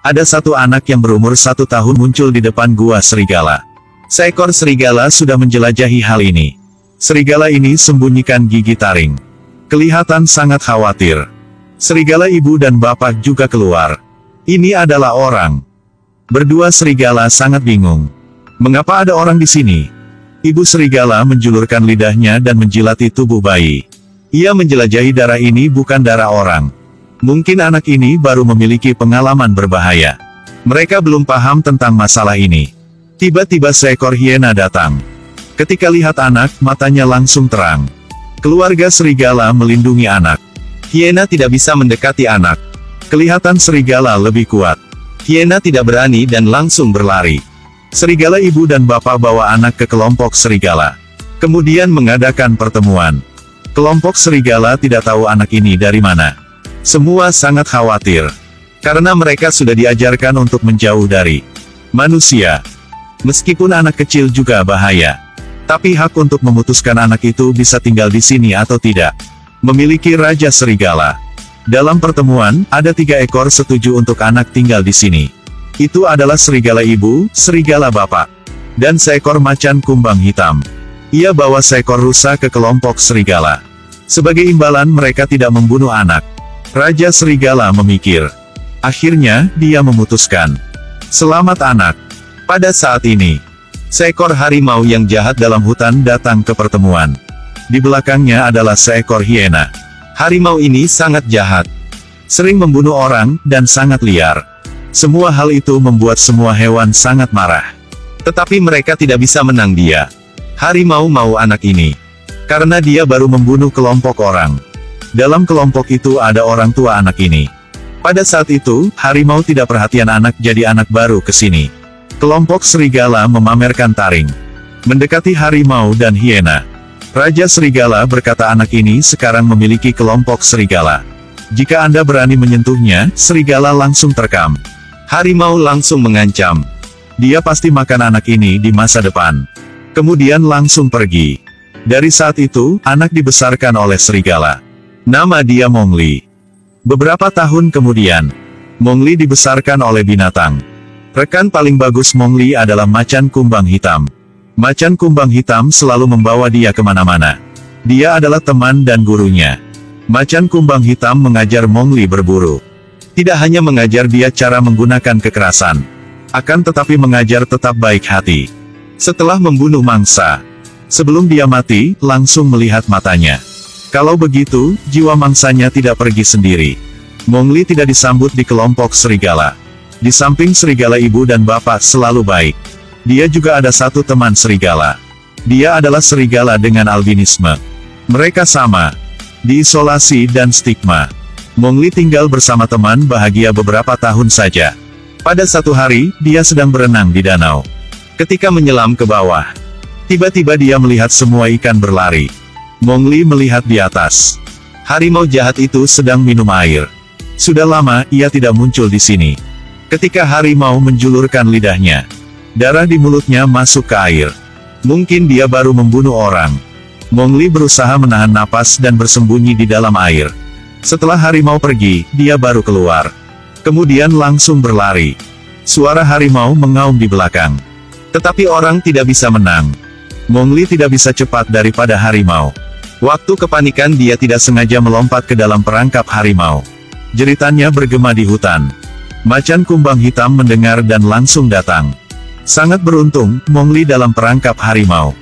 Ada satu anak yang berumur 1 tahun muncul di depan gua serigala. Seekor serigala sudah menjelajahi hal ini. Serigala ini sembunyikan gigi taring. Kelihatan sangat khawatir. Serigala ibu dan bapak juga keluar. Ini adalah orang. Berdua serigala sangat bingung. Mengapa ada orang di sini? Ibu serigala menjulurkan lidahnya dan menjilati tubuh bayi. Ia menjelajahi darah ini bukan darah orang. Mungkin anak ini baru memiliki pengalaman berbahaya. Mereka belum paham tentang masalah ini. Tiba-tiba seekor hiena datang. Ketika lihat anak, matanya langsung terang. Keluarga serigala melindungi anak. Hiena tidak bisa mendekati anak. Kelihatan serigala lebih kuat. Hiena tidak berani dan langsung berlari. Serigala ibu dan bapak bawa anak ke kelompok serigala. Kemudian mengadakan pertemuan. Kelompok serigala tidak tahu anak ini dari mana. Semua sangat khawatir. Karena mereka sudah diajarkan untuk menjauh dari manusia. Meskipun anak kecil juga bahaya. Tapi hak untuk memutuskan anak itu bisa tinggal di sini atau tidak. Memiliki Raja Serigala. Dalam pertemuan, ada 3 ekor setuju untuk anak tinggal di sini. Itu adalah serigala ibu, serigala bapak, dan seekor macan kumbang hitam. Ia bawa seekor rusa ke kelompok serigala. Sebagai imbalan mereka tidak membunuh anak. Raja Serigala memikir. Akhirnya, dia memutuskan. Selamat anak. Pada saat ini, seekor harimau yang jahat dalam hutan datang ke pertemuan. Di belakangnya adalah seekor hiena. Harimau ini sangat jahat. Sering membunuh orang, dan sangat liar. Semua hal itu membuat semua hewan sangat marah. Tetapi mereka tidak bisa menang dia. Harimau mau anak ini. Karena dia baru membunuh kelompok orang. Dalam kelompok itu ada orang tua anak ini. Pada saat itu, harimau tidak perhatian anak jadi anak baru ke sini. Kelompok serigala memamerkan taring. Mendekati harimau dan hiena. Raja Serigala berkata anak ini sekarang memiliki kelompok serigala. Jika Anda berani menyentuhnya, serigala langsung terekam. Harimau langsung mengancam. Dia pasti makan anak ini di masa depan. Kemudian langsung pergi. Dari saat itu, anak dibesarkan oleh serigala. Nama dia Mowgli. Beberapa tahun kemudian, Mowgli dibesarkan oleh binatang. Rekan paling bagus Mowgli adalah macan kumbang hitam. Macan kumbang hitam selalu membawa dia kemana-mana. Dia adalah teman dan gurunya. Macan kumbang hitam mengajar Mowgli berburu. Tidak hanya mengajar dia cara menggunakan kekerasan, akan tetapi mengajar tetap baik hati. Setelah membunuh mangsa, sebelum dia mati, langsung melihat matanya. Kalau begitu, jiwa mangsanya tidak pergi sendiri. Mowgli tidak disambut di kelompok serigala. Di samping serigala ibu dan bapak selalu baik. Dia juga ada satu teman serigala. Dia adalah serigala dengan albinisme. Mereka sama. Diisolasi dan stigma. Mowgli tinggal bersama teman bahagia beberapa tahun saja. Pada satu hari, dia sedang berenang di danau. Ketika menyelam ke bawah, tiba-tiba dia melihat semua ikan berlari. Mowgli melihat di atas. Harimau jahat itu sedang minum air. Sudah lama, ia tidak muncul di sini. Ketika harimau menjulurkan lidahnya, darah di mulutnya masuk ke air. Mungkin dia baru membunuh orang. Mowgli berusaha menahan napas dan bersembunyi di dalam air. Setelah harimau pergi, dia baru keluar. Kemudian langsung berlari. Suara harimau mengaum di belakang. Tetapi orang tidak bisa menang. Mowgli tidak bisa cepat daripada harimau. Waktu kepanikan dia tidak sengaja melompat ke dalam perangkap harimau. Jeritannya bergema di hutan. Macan kumbang hitam mendengar dan langsung datang. Sangat beruntung, Mowgli dalam perangkap harimau.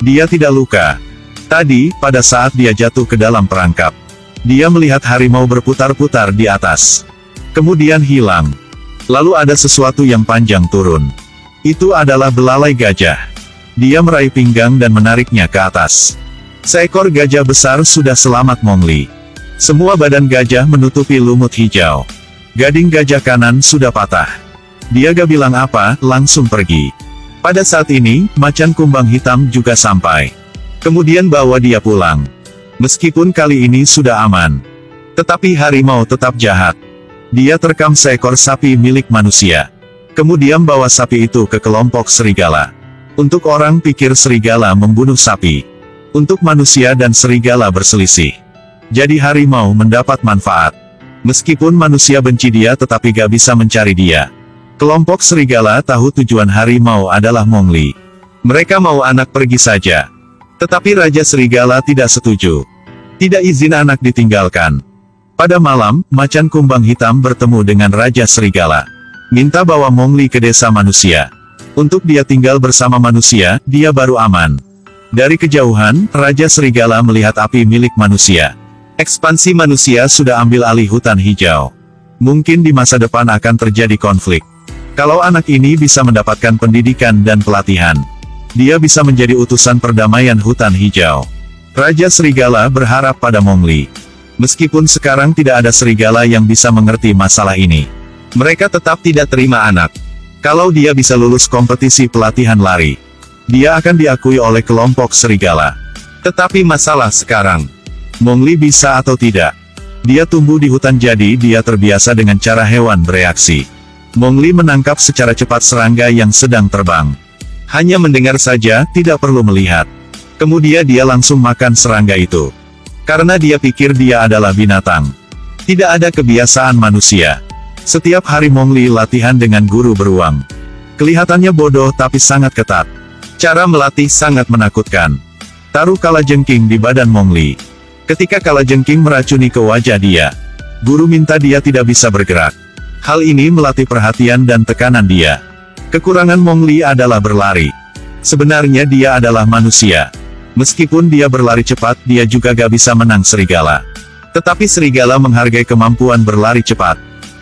Dia tidak luka. Tadi, pada saat dia jatuh ke dalam perangkap, dia melihat harimau berputar-putar di atas. Kemudian hilang. Lalu ada sesuatu yang panjang turun. Itu adalah belalai gajah. Dia meraih pinggang dan menariknya ke atas. Seekor gajah besar sudah selamat Mowgli. Semua badan gajah menutupi lumut hijau. Gading gajah kanan sudah patah. Dia gak bilang apa, langsung pergi. Pada saat ini, macan kumbang hitam juga sampai. Kemudian bawa dia pulang. Meskipun kali ini sudah aman, tetapi harimau tetap jahat. Dia terekam seekor sapi milik manusia. Kemudian bawa sapi itu ke kelompok serigala. Untuk orang pikir serigala membunuh sapi. Untuk manusia dan serigala berselisih. Jadi harimau mendapat manfaat. Meskipun manusia benci dia tetapi gak bisa mencari dia. Kelompok serigala tahu tujuan harimau adalah Mowgli. Mereka mau anak pergi saja. Tetapi Raja Serigala tidak setuju. Tidak izin anak ditinggalkan. Pada malam, macan kumbang hitam bertemu dengan Raja Serigala. Minta bawa Mowgli ke desa manusia. Untuk dia tinggal bersama manusia, dia baru aman. Dari kejauhan, Raja Serigala melihat api milik manusia. Ekspansi manusia sudah ambil alih hutan hijau. Mungkin di masa depan akan terjadi konflik. Kalau anak ini bisa mendapatkan pendidikan dan pelatihan, dia bisa menjadi utusan perdamaian hutan hijau. Raja Serigala berharap pada Mowgli. Meskipun sekarang tidak ada serigala yang bisa mengerti masalah ini, mereka tetap tidak terima anak. Kalau dia bisa lulus kompetisi pelatihan lari, dia akan diakui oleh kelompok serigala. Tetapi masalah sekarang, Mowgli bisa atau tidak? Dia tumbuh di hutan jadi dia terbiasa dengan cara hewan bereaksi. Mowgli menangkap secara cepat serangga yang sedang terbang. Hanya mendengar saja, tidak perlu melihat. Kemudian dia langsung makan serangga itu. Karena dia pikir dia adalah binatang. Tidak ada kebiasaan manusia. Setiap hari Mowgli latihan dengan guru beruang. Kelihatannya bodoh tapi sangat ketat. Cara melatih sangat menakutkan. Taruh kalajengking di badan Mowgli. Ketika kalajengking meracuni ke wajah dia, guru minta dia tidak bisa bergerak. Hal ini melatih perhatian dan tekanan dia. Kekurangan Mowgli adalah berlari. Sebenarnya dia adalah manusia. Meskipun dia berlari cepat, dia juga gak bisa menang serigala. Tetapi serigala menghargai kemampuan berlari cepat.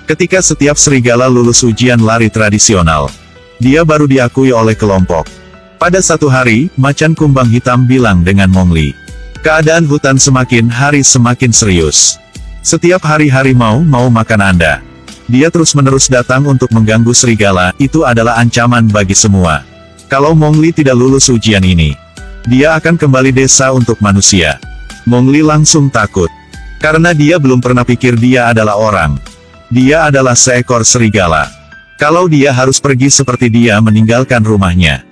Ketika setiap serigala lulus ujian lari tradisional, dia baru diakui oleh kelompok. Pada satu hari, macan kumbang hitam bilang dengan Mowgli, keadaan hutan semakin hari semakin serius. Setiap hari harimau mau makan Anda. Dia terus-menerus datang untuk mengganggu serigala, itu adalah ancaman bagi semua. Kalau Mowgli tidak lulus ujian ini, dia akan kembali desa untuk manusia. Mowgli langsung takut. Karena dia belum pernah pikir dia adalah orang. Dia adalah seekor serigala. Kalau dia harus pergi seperti dia meninggalkan rumahnya.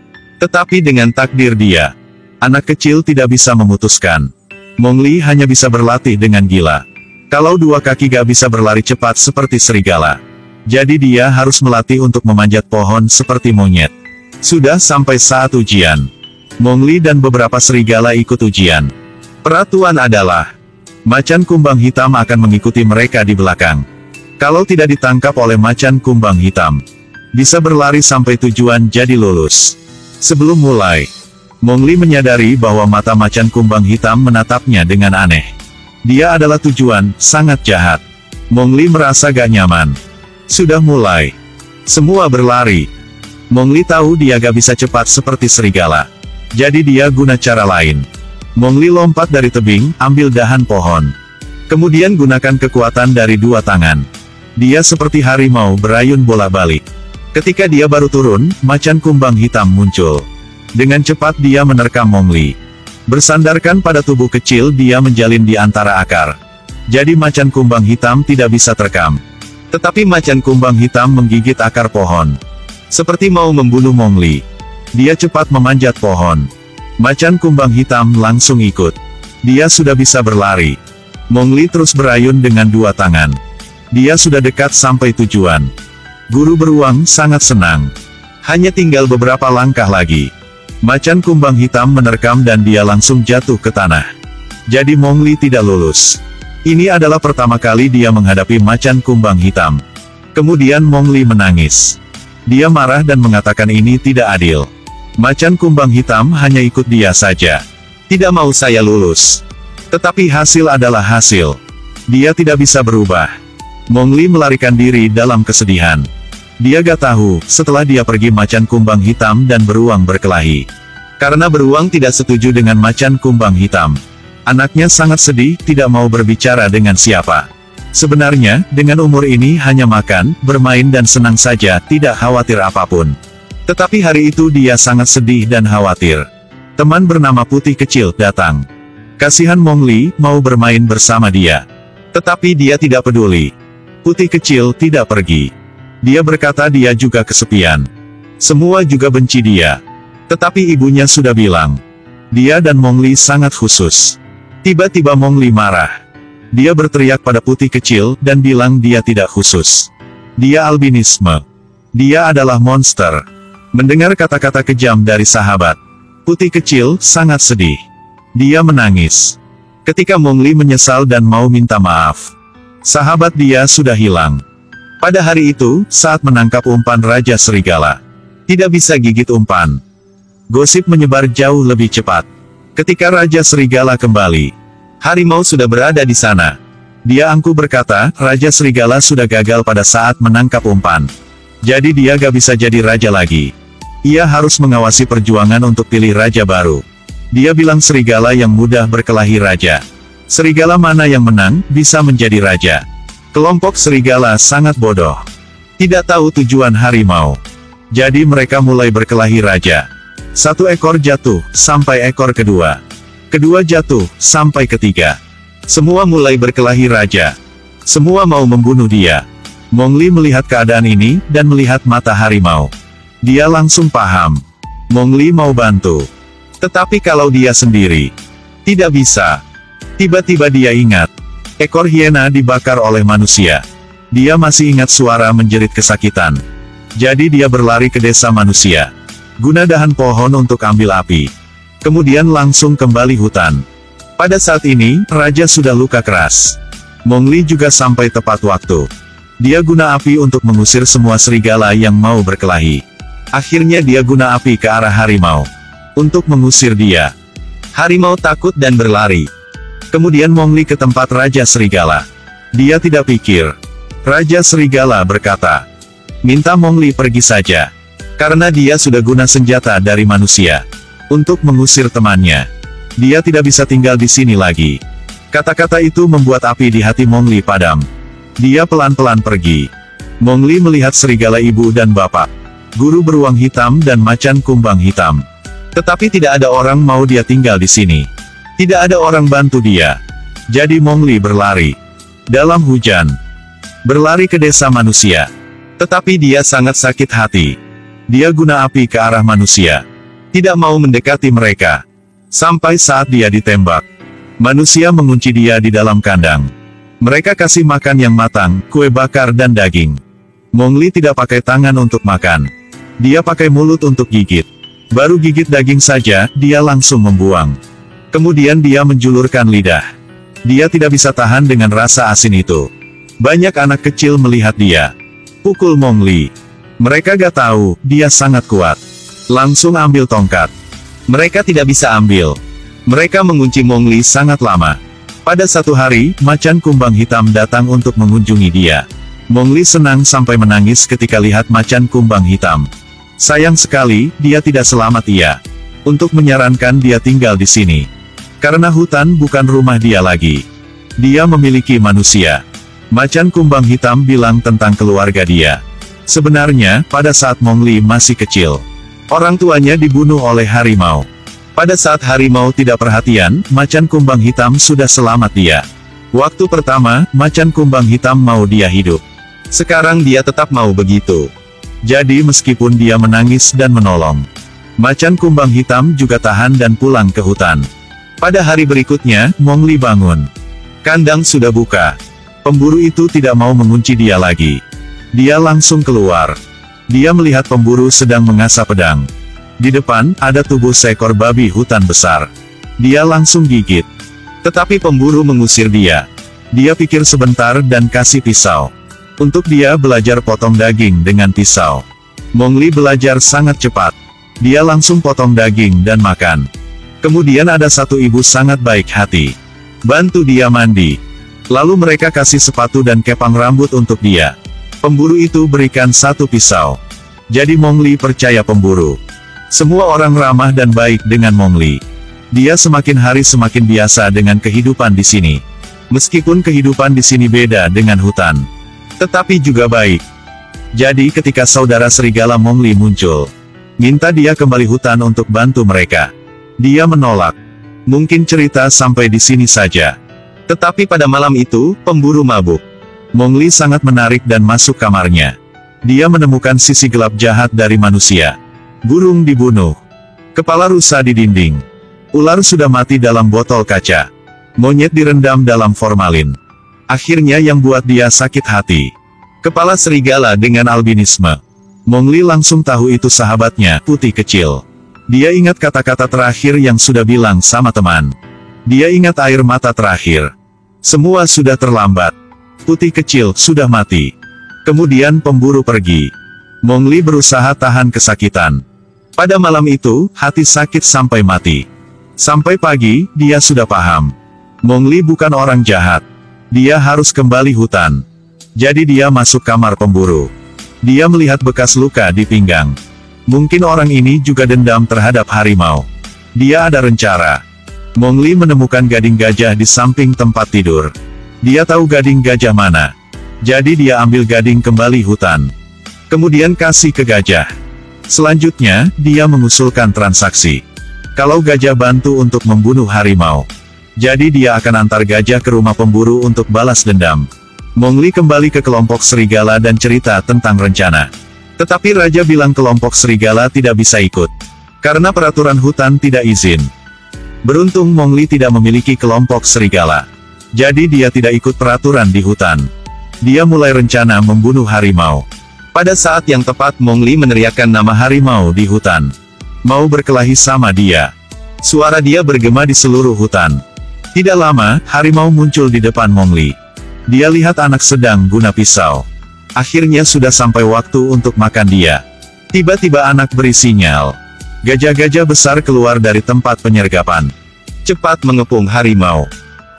Tetapi dengan takdir dia, anak kecil tidak bisa memutuskan. Mowgli hanya bisa berlatih dengan gila. Kalau dua kaki gak bisa berlari cepat seperti serigala, jadi dia harus melatih untuk memanjat pohon seperti monyet. Sudah sampai saat ujian. Mowgli dan beberapa serigala ikut ujian. Peraturan adalah, macan kumbang hitam akan mengikuti mereka di belakang. Kalau tidak ditangkap oleh macan kumbang hitam, bisa berlari sampai tujuan jadi lulus. Sebelum mulai, Mowgli menyadari bahwa mata macan kumbang hitam menatapnya dengan aneh. Dia adalah tujuan, sangat jahat. Mowgli merasa gak nyaman. Sudah mulai. Semua berlari. Mowgli tahu dia gak bisa cepat seperti serigala. Jadi dia guna cara lain. Mowgli lompat dari tebing, ambil dahan pohon. Kemudian gunakan kekuatan dari dua tangan. Dia seperti harimau berayun bolak-balik. Ketika dia baru turun, macan kumbang hitam muncul. Dengan cepat dia menerkam Mowgli. Bersandarkan pada tubuh kecil dia menjalin di antara akar. Jadi macan kumbang hitam tidak bisa terekam. Tetapi macan kumbang hitam menggigit akar pohon. Seperti mau membunuh Mowgli. Dia cepat memanjat pohon. Macan kumbang hitam langsung ikut. Dia sudah bisa berlari. Mowgli terus berayun dengan dua tangan. Dia sudah dekat sampai tujuan. Guru beruang sangat senang. Hanya tinggal beberapa langkah lagi. Macan kumbang hitam menerkam dan dia langsung jatuh ke tanah. Jadi Mowgli tidak lulus. Ini adalah pertama kali dia menghadapi macan kumbang hitam. Kemudian Mowgli menangis. Dia marah dan mengatakan ini tidak adil. Macan kumbang hitam hanya ikut dia saja. Tidak mau saya lulus. Tetapi hasil adalah hasil. Dia tidak bisa berubah. Mowgli melarikan diri dalam kesedihan. Dia gak tahu, setelah dia pergi macan kumbang hitam dan beruang berkelahi. Karena beruang tidak setuju dengan macan kumbang hitam. Anaknya sangat sedih, tidak mau berbicara dengan siapa. Sebenarnya, dengan umur ini hanya makan, bermain dan senang saja, tidak khawatir apapun. Tetapi hari itu dia sangat sedih dan khawatir. Teman bernama Putih Kecil datang. Kasihan Mowgli, mau bermain bersama dia. Tetapi dia tidak peduli. Putih Kecil tidak pergi. Dia berkata dia juga kesepian. Semua juga benci dia. Tetapi ibunya sudah bilang. Dia dan Mowgli sangat khusus. Tiba-tiba Mowgli marah. Dia berteriak pada putih kecil, dan bilang dia tidak khusus. Dia albinisme. Dia adalah monster. Mendengar kata-kata kejam dari sahabat, putih kecil sangat sedih. Dia menangis. Ketika Mowgli menyesal dan mau minta maaf, sahabat dia sudah hilang. Pada hari itu, saat menangkap umpan Raja Serigala, tidak bisa gigit umpan. Gosip menyebar jauh lebih cepat. Ketika Raja Serigala kembali, harimau sudah berada di sana. Dia angkuh berkata, Raja Serigala sudah gagal pada saat menangkap umpan. Jadi dia gak bisa jadi raja lagi. Ia harus mengawasi perjuangan untuk pilih raja baru. Dia bilang serigala yang mudah berkelahi raja. Serigala mana yang menang, bisa menjadi raja. Kelompok serigala sangat bodoh. Tidak tahu tujuan harimau. Jadi mereka mulai berkelahi raja. Satu ekor jatuh, sampai ekor kedua. Kedua jatuh, sampai ketiga. Semua mulai berkelahi raja. Semua mau membunuh dia. Mowgli melihat keadaan ini, dan melihat mata harimau. Dia langsung paham. Mowgli mau bantu. Tetapi kalau dia sendiri, tidak bisa. Tiba-tiba dia ingat. Ekor hiena dibakar oleh manusia. Dia masih ingat suara menjerit kesakitan. Jadi dia berlari ke desa manusia. Guna dahan pohon untuk ambil api. Kemudian langsung kembali hutan. Pada saat ini, Raja sudah luka keras. Mowgli juga sampai tepat waktu. Dia guna api untuk mengusir semua serigala yang mau berkelahi. Akhirnya dia guna api ke arah harimau. Untuk mengusir dia. Harimau takut dan berlari. Kemudian Mowgli ke tempat Raja Serigala. Dia tidak pikir. Raja Serigala berkata, minta Mowgli pergi saja. Karena dia sudah guna senjata dari manusia. Untuk mengusir temannya. Dia tidak bisa tinggal di sini lagi. Kata-kata itu membuat api di hati Mowgli padam. Dia pelan-pelan pergi. Mowgli melihat serigala ibu dan bapak, guru beruang hitam dan macan kumbang hitam. Tetapi tidak ada orang mau dia tinggal di sini. Tidak ada orang bantu dia. Jadi Mowgli berlari. Dalam hujan. Berlari ke desa manusia. Tetapi dia sangat sakit hati. Dia guna api ke arah manusia. Tidak mau mendekati mereka. Sampai saat dia ditembak. Manusia mengunci dia di dalam kandang. Mereka kasih makan yang matang, kue bakar dan daging. Mowgli tidak pakai tangan untuk makan. Dia pakai mulut untuk gigit. Baru gigit daging saja, dia langsung membuang. Kemudian dia menjulurkan lidah. Dia tidak bisa tahan dengan rasa asin itu. Banyak anak kecil melihat dia. Pukul Mowgli. Mereka gak tahu, dia sangat kuat. Langsung ambil tongkat. Mereka tidak bisa ambil. Mereka mengunci Mowgli sangat lama. Pada satu hari, macan kumbang hitam datang untuk mengunjungi dia. Mowgli senang sampai menangis ketika lihat macan kumbang hitam. Sayang sekali, dia tidak selamat ia. Untuk menyarankan dia tinggal di sini. Karena hutan bukan rumah dia lagi. Dia memiliki manusia. Macan kumbang hitam bilang tentang keluarga dia. Sebenarnya, pada saat Mowgli masih kecil, orang tuanya dibunuh oleh harimau. Pada saat harimau tidak perhatian, macan kumbang hitam sudah selamat dia. Waktu pertama, macan kumbang hitam mau dia hidup. Sekarang dia tetap mau begitu. Jadi meskipun dia menangis dan menolong, macan kumbang hitam juga tahan dan pulang ke hutan. Pada hari berikutnya, Mowgli bangun. Kandang sudah buka. Pemburu itu tidak mau mengunci dia lagi. Dia langsung keluar. Dia melihat pemburu sedang mengasah pedang. Di depan, ada tubuh seekor babi hutan besar. Dia langsung gigit. Tetapi pemburu mengusir dia. Dia pikir sebentar dan kasih pisau. Untuk dia belajar potong daging dengan pisau. Mowgli belajar sangat cepat. Dia langsung potong daging dan makan. Kemudian ada satu ibu sangat baik hati. Bantu dia mandi. Lalu mereka kasih sepatu dan kepang rambut untuk dia. Pemburu itu berikan satu pisau. Jadi Mowgli percaya pemburu. Semua orang ramah dan baik dengan Mowgli. Dia semakin hari semakin biasa dengan kehidupan di sini. Meskipun kehidupan di sini beda dengan hutan, tetapi juga baik. Jadi ketika saudara serigala Mowgli muncul, minta dia kembali hutan untuk bantu mereka. Dia menolak. Mungkin cerita sampai di sini saja. Tetapi pada malam itu, pemburu mabuk. Mowgli sangat menarik dan masuk kamarnya. Dia menemukan sisi gelap jahat dari manusia. Burung dibunuh. Kepala rusa di dinding. Ular sudah mati dalam botol kaca. Monyet direndam dalam formalin. Akhirnya yang buat dia sakit hati. Kepala serigala dengan albinisme. Mowgli langsung tahu itu sahabatnya, Putih Kecil. Dia ingat kata-kata terakhir yang sudah bilang sama teman. Dia ingat air mata terakhir. Semua sudah terlambat. Putih Kecil sudah mati. Kemudian pemburu pergi. Mowgli berusaha tahan kesakitan. Pada malam itu, hati sakit sampai mati. Sampai pagi, dia sudah paham. Mowgli bukan orang jahat. Dia harus kembali hutan. Jadi dia masuk kamar pemburu. Dia melihat bekas luka di pinggang. Mungkin orang ini juga dendam terhadap harimau. Dia ada rencana. Mowgli menemukan gading gajah di samping tempat tidur. Dia tahu gading gajah mana. Jadi dia ambil gading kembali hutan. Kemudian kasih ke gajah. Selanjutnya, dia mengusulkan transaksi. Kalau gajah bantu untuk membunuh harimau, jadi dia akan antar gajah ke rumah pemburu untuk balas dendam. Mowgli kembali ke kelompok serigala dan cerita tentang rencana. Tetapi Raja bilang kelompok serigala tidak bisa ikut. Karena peraturan hutan tidak izin. Beruntung Mowgli tidak memiliki kelompok serigala. Jadi dia tidak ikut peraturan di hutan. Dia mulai rencana membunuh harimau. Pada saat yang tepat Mowgli meneriakkan nama harimau di hutan. Mau berkelahi sama dia. Suara dia bergema di seluruh hutan. Tidak lama, harimau muncul di depan Mowgli. Dia lihat anak sedang guna pisau. Akhirnya sudah sampai waktu untuk makan dia. Tiba-tiba anak beri sinyal. Gajah-gajah besar keluar dari tempat penyergapan. Cepat mengepung harimau.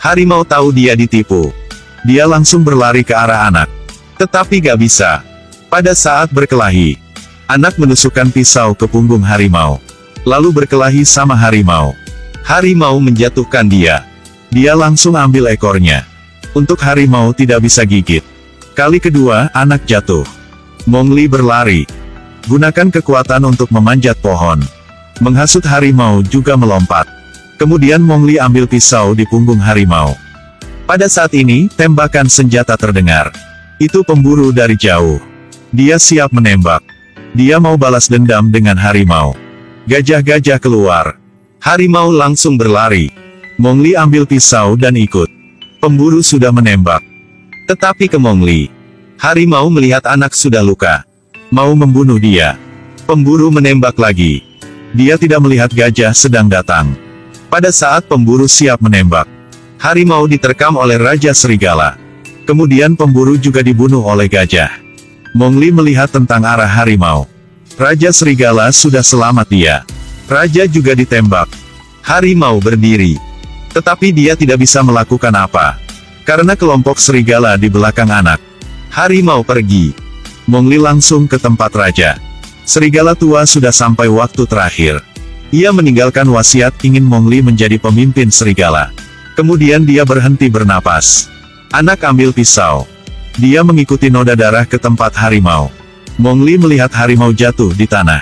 Harimau tahu dia ditipu. Dia langsung berlari ke arah anak. Tetapi gak bisa. Pada saat berkelahi, anak menusukkan pisau ke punggung harimau. Lalu berkelahi sama harimau. Harimau menjatuhkan dia. Dia langsung ambil ekornya. Untuk harimau tidak bisa gigit. Kali kedua, anak jatuh. Mowgli berlari. Gunakan kekuatan untuk memanjat pohon. Menghasut harimau juga melompat. Kemudian Mowgli ambil pisau di punggung harimau. Pada saat ini, tembakan senjata terdengar. Itu pemburu dari jauh. Dia siap menembak. Dia mau balas dendam dengan harimau. Gajah-gajah keluar. Harimau langsung berlari. Mowgli ambil pisau dan ikut. Pemburu sudah menembak. Tetapi ke Mowgli. Harimau melihat anak sudah luka. Mau membunuh dia. Pemburu menembak lagi. Dia tidak melihat gajah sedang datang. Pada saat pemburu siap menembak, harimau diterkam oleh Raja Serigala. Kemudian pemburu juga dibunuh oleh gajah. Mowgli melihat tentang arah harimau. Raja Serigala sudah selamat dia. Raja juga ditembak. Harimau berdiri. Tetapi dia tidak bisa melakukan apa. Karena kelompok serigala di belakang anak. Harimau pergi. Mowgli langsung ke tempat raja. Serigala tua sudah sampai waktu terakhir. Ia meninggalkan wasiat ingin Mowgli menjadi pemimpin serigala. Kemudian dia berhenti bernapas. Anak ambil pisau. Dia mengikuti noda darah ke tempat harimau. Mowgli melihat harimau jatuh di tanah.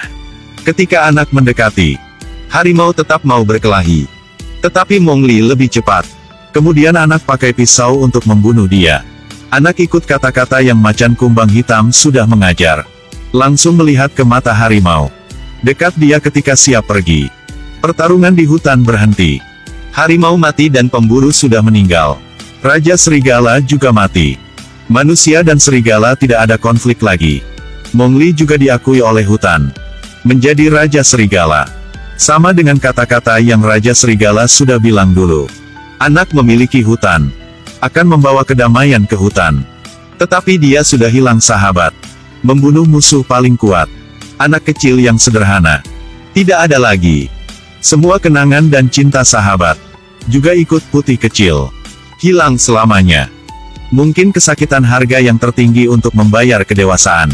Ketika anak mendekati, harimau tetap mau berkelahi. Tetapi Mowgli lebih cepat. Kemudian anak pakai pisau untuk membunuh dia. Anak ikut kata-kata yang macan kumbang hitam sudah mengajar. Langsung melihat ke mata harimau. Dekat dia ketika siap pergi. Pertarungan di hutan berhenti. Harimau mati dan pemburu sudah meninggal. Raja Serigala juga mati. Manusia dan serigala tidak ada konflik lagi. Mowgli juga diakui oleh hutan. Menjadi Raja Serigala. Sama dengan kata-kata yang Raja Serigala sudah bilang dulu. Anak memiliki hutan. Akan membawa kedamaian ke hutan. Tetapi dia sudah hilang sahabat. Membunuh musuh paling kuat. Anak kecil yang sederhana. Tidak ada lagi. Semua kenangan dan cinta sahabat. Juga ikut Putih Kecil. Hilang selamanya. Mungkin kesakitan harga yang tertinggi untuk membayar kedewasaan.